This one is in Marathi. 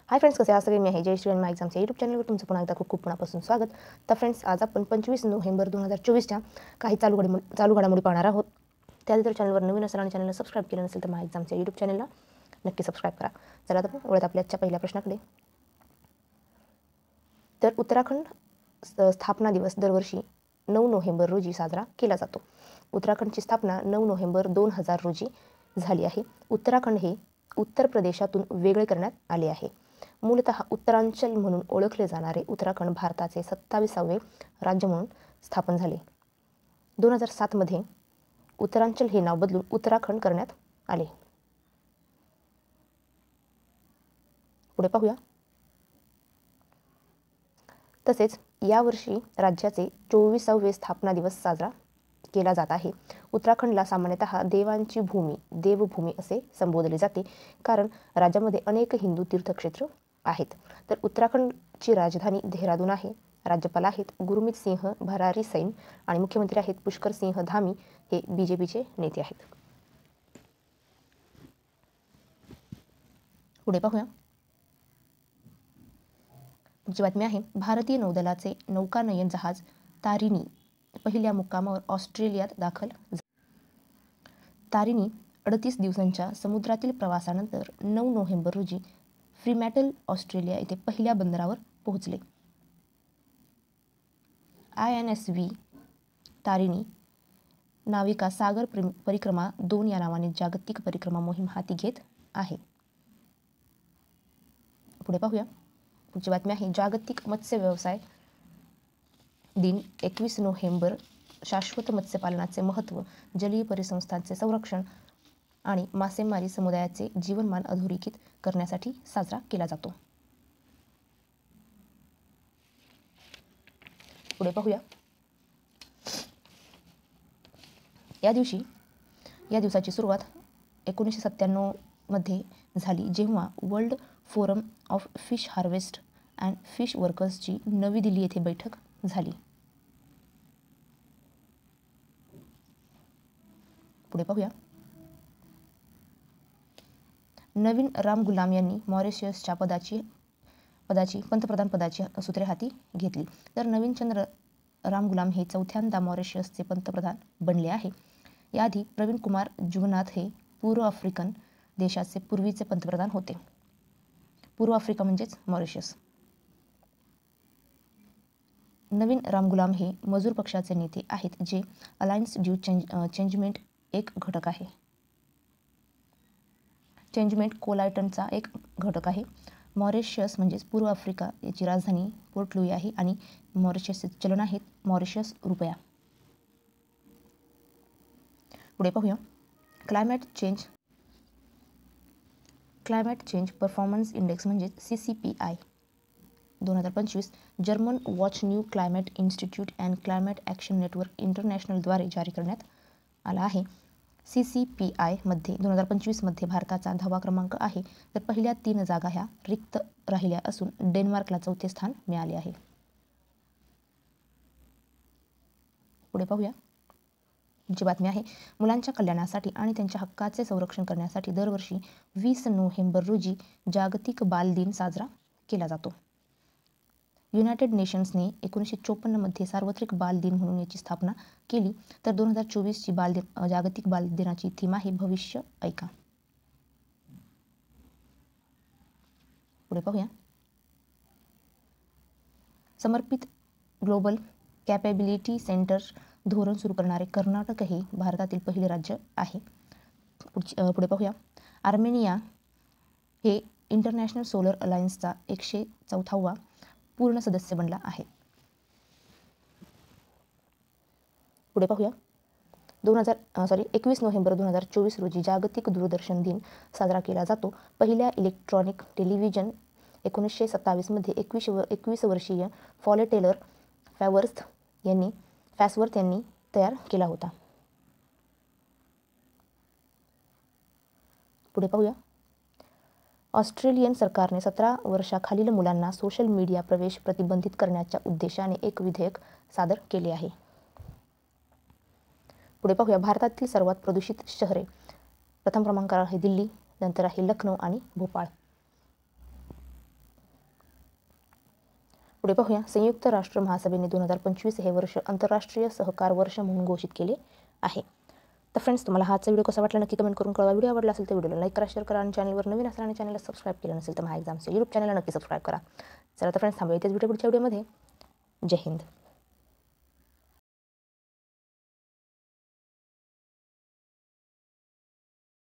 हाय फ्रेंड्स, कसे आहात सगळे? मी आहे जयश्री आणि एक्झामच्या यूट्यूब चॅनलवर तुमचं पुन्हा एकदा खूप मनापासून स्वागत. तर फ्रेंड्स, आज आपण 25 नोव्हेंबर 2024च्या काही चालू घडामोडी पाहणार आहोत. त्याआधी जर चॅनलवर नवीन असेल आणि चॅनलला सबस्क्राईब केलं नसेल तर एक्झामच्या यूट्यूब चॅनलला नक्की सबस्क्राईब करा. चला तर वळत आपल्या आजच्या पहिल्या प्रश्नाकडे. तर उत्तराखंड स्थापना दिवस दरवर्षी 9 नोव्हेंबर रोजी साजरा केला जातो. उत्तराखंडची स्थापना 9 नोव्हेंबर 2000 रोजी झाली आहे. उत्तराखंड हे उत्तर प्रदेशातून वेगळे करण्यात आले आहे. मूलतः उत्तरांचल म्हणून ओळखले जाणारे उत्तराखंड भारताचे 27वे राज्य म्हणून स्थापन झाले. 2007 मध्ये उत्तरांचल हे नाव बदलून उत्तराखंड करण्यात आले. पुढे पाहूया. तसेच यावर्षी राज्याचे 24वे स्थापना दिवस साजरा केला जात आहे. उत्तराखंडला सामान्यतः देवांची भूमी, देवभूमी असे संबोधले जाते, कारण राज्यामध्ये अनेक हिंदू तीर्थक्षेत्र आहेत. तर उत्तराखंडची राजधानी देहरादून आहे. राज्यपाल आहेत गुरमीत सिंह भरारी सैन आणि मुख्यमंत्री आहेत पुष्कर सिंह धामी. हे बीजेपीचे नेते आहेत. पुढे पाहूया. पुढची बातमी आहे, भारतीय नौदलाचे नौकानयन जहाज तारिणी पहिल्या मुक्कामावर ऑस्ट्रेलियात दाखल झाले. तारिणी 38 दिवसांच्या समुद्रातील प्रवासानंतर 9 नोव्हेंबर रोजी फ्रीमॅटल ऑस्ट्रेलिया येथे पहिल्या बंदरावर पोहोचले. INSV तारिणी नाविका सागर परिक्रमा 2 या नावाने जागतिक परिक्रमा मोहीम हाती घेत आहे. पुढे पाहूया. पुढची बातमी आहे, जागतिक मत्स्य व्यवसाय दिन 21 नोव्हेंबर शाश्वत मत्स्यपालनाचे महत्त्व, जलीय परिसंस्थांचे संरक्षण आणि मासेमारी समुदायाचे जीवनमान अधोरेखित करण्यासाठी साजरा केला जातो. पुढे पाहूया. या दिवसाची सुरुवात 1997 मध्ये झाली, जेव्हा world forum of fish harvest and fish वर्कर्सची नवी दिल्ली येथे बैठक झाली. पुढे पाहूया. नवीन राम गुलाम यांनी मॉरिशसच्या पंतप्रधान पदाची सूत्रे हाती घेतली. तर नवीन चंद्र राम गुलाम हे चौथ्यांदा मॉरिशसचे पंतप्रधान बनले आहे. याआधी प्रवीण कुमार जुगनाथ हे पूर्व आफ्रिकन देशाचे पूर्वीचे पंतप्रधान होते. पूर्व आफ्रिका म्हणजेच मॉरिशस. नवीन राम गुलाम हे मजूर पक्षाचे नेते आहेत, जे अलायन्स ड्यू चेंजमेंट एक घटक आहे. चेंजमेंट कोलायटनचा एक घटक आहे. मॉरिशस म्हणजेच पूर्व आफ्रिका याची राजधानी पोर्ट लुई आहे आणि मॉरिशसचे चलन आहेत मॉरिशस रुपया. पुढे पाहूया. क्लायमेट चेंज परफॉर्मन्स इंडेक्स म्हणजेच CCPI 2025 German watch new climate institute and climate action network इंटरनॅशनलद्वारे जारी करण्यात आला आहे. CCPI मध्ये 2025 मध्ये भारताचा 10वा क्रमांक आहे. तर पहिल्या 3 जागा ह्या रिक्त राहिल्या असून डेन्मार्कला 4थे स्थान मिळाले आहे. पुढे पाहूया. पुढची बातमी आहे, मुलांच्या कल्याणासाठी आणि त्यांच्या हक्काचे संरक्षण करण्यासाठी दरवर्षी 20 नोव्हेंबर रोजी जागतिक बाल दिन साजरा केला जातो. युनायटेड नेशन्सने 1954 मध्ये सार्वत्रिक बाल दिन म्हणून याची स्थापना केली. तर 2024ची जागतिक बाल दिनाची थीम आहे भविष्य ऐका. पुढे पाहूया. समर्पित ग्लोबल कॅपेबिलिटी सेंटर धोरण सुरू करणारे कर्नाटक हे भारतातील पहिले राज्य आहे. पुढे पाहूया. आर्मेनिया हे इंटरनॅशनल सोलर अलायन्सचा 104वा पूर्ण सदस्य बनला आहे. पुढे पाहूया. 21 नोव्हेंबर 2024 रोजी जागतिक दूरदर्शन दिन साजरा केला जातो. पहिल्या इलेक्ट्रॉनिक टेलिव्हिजन 1927 मध्ये 21 वर्षीय फॉले टेलर फॅसवर्थ यांनी तयार केला होता. पुढे पाहूया. ऑस्ट्रेलियन सरकारने 17 वर्षाखालील मुलांना सोशल मीडिया प्रवेश प्रतिबंधित करण्याच्या उद्देशाने एक विधेयक सादर केले आहे. पुढे पाहूया. भारतातील सर्वात प्रदूषित शहरे. प्रथम क्रमांकावर आहे दिल्ली, नंतर आहे लखनौ आणि भोपाळ. पुढे पाहूया, संयुक्त राष्ट्र महासभेने 2025 हे वर्ष आंतरराष्ट्रीय सहकार वर्ष म्हणून घोषित केले आहे. तर फ्रेंड्स, तुम्हाला हा आजचा व्हिडिओ कसा वाटला नक्की कमेंट करून कळवा. व्हिडिओ आवडला असेल तर व्हिडिओला लाईक करा, शेअर करा आणि चॅनलवर नवीन असाल आणि चॅनलला सबस्क्राईब केलं नसेल तर माझ्या एक्झामच्या यूट्यूब चॅनलला नक्की सबस्क्राईब करा. चला तर फ्रेंड्स, थांबूया इथेच, पुढच्या व्हिडिओमध्ये. जय हिंद.